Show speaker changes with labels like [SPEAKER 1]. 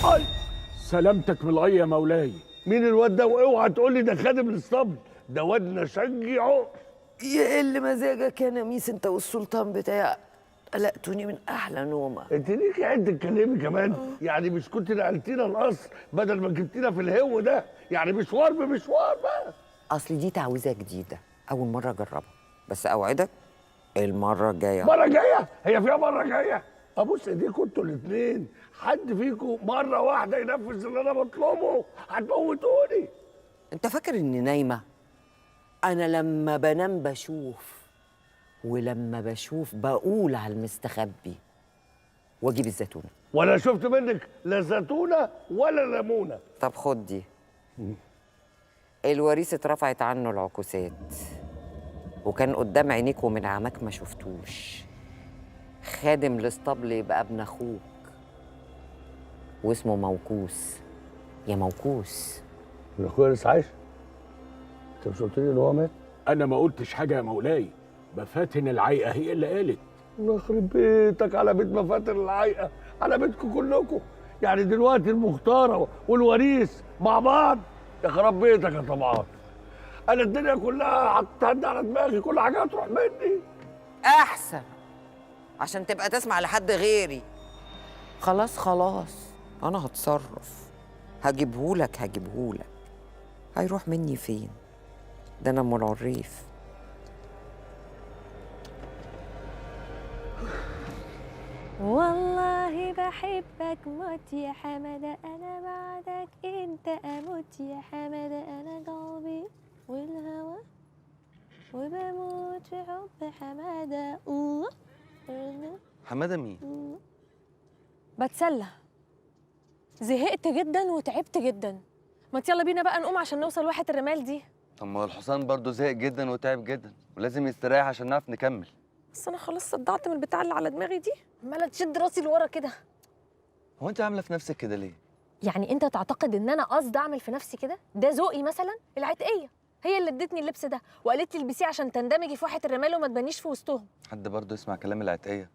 [SPEAKER 1] اي
[SPEAKER 2] سلامتك من الغي يا مولاي.
[SPEAKER 1] مين الواد ده؟ واوعى تقول لي ده خادم الاسطبل، ده واد نشجعه.
[SPEAKER 3] يقل مزاجك يا نميس انت والسلطان بتاعك، قلقتوني من احلى نومه.
[SPEAKER 1] انت ليكي عد تتكلمي كمان؟ يعني مش كنت نقلتينا القصر بدل ما جبتينا في الهو ده؟ يعني مشوار بمشوار بقى.
[SPEAKER 3] اصل دي تعويذه جديده، اول مره اجربها، بس اوعدك المره الجايه.
[SPEAKER 1] مرة جاية؟ هي فيها مرة جاية؟ ابوس ايديكوا انتوا الاثنين، حد فيكم مرة واحدة ينفذ اللي انا بطلبه هتموتوني.
[SPEAKER 3] انت فاكر اني نايمه؟ انا لما بنام بشوف، ولما بشوف بقول على المستخبي واجيب الزيتونه.
[SPEAKER 1] ولا شفت منك لا زيتونة ولا ليمونة.
[SPEAKER 3] طب خد دي، الوريث اترفعت عنه العكوسات، وكان قدام عينيك ومن عماك ما شفتوش. خادم الاسطبل يبقى ابن اخوك، واسمه موكوس. يا موكوس.
[SPEAKER 1] من اخويا لسه عايش؟ انت مش قلت لي ان هو مات؟
[SPEAKER 2] انا ما قلتش حاجه يا مولاي، مفاتن العيقه هي اللي قالت.
[SPEAKER 1] الله يخرب بيتك على بيت مفاتن العيقه، على بيتكم كلكم. يعني دلوقتي المختاره والوريث مع بعض؟ يا خراب بيتك يا طبعا. انا الدنيا كلها هتهد على دماغي، كل حاجه هتروح مني.
[SPEAKER 3] احسن عشان تبقى تسمع لحد غيري. خلاص خلاص، انا هتصرف، هجيبهولك. هيروح مني فين؟ ده انا ام العريف.
[SPEAKER 4] والله بحبك موت يا حمادة، أنا بعدك أنت أموت يا حمادة، أنا قلبي والهوى وبموت في حب حمادة.
[SPEAKER 5] حمادة مين؟
[SPEAKER 4] بتسلى، زهقت جدا وتعبت جدا، ما يلا بينا بقى نقوم عشان نوصل واحة الرمال دي.
[SPEAKER 5] طب ما الحصان برضه زهق جدا وتعب جدا ولازم يستريح عشان نعرف نكمل.
[SPEAKER 4] بس أنا خلاص صدعت من البتاع اللي على دماغي دي، عمالة تشد راسي لورا كده.
[SPEAKER 5] هو انت عامله في نفسك كده ليه؟
[SPEAKER 4] يعني أنت تعتقد إن أنا قصدي أعمل في نفسي كده؟ ده ذوقي مثلا؟ العتقية هي اللي ادتني اللبس ده وقالت لي البسيه عشان تندمجي في واحة الرمال وما تبانيش في وسطهم.
[SPEAKER 5] حد برضه يسمع كلام العتقية؟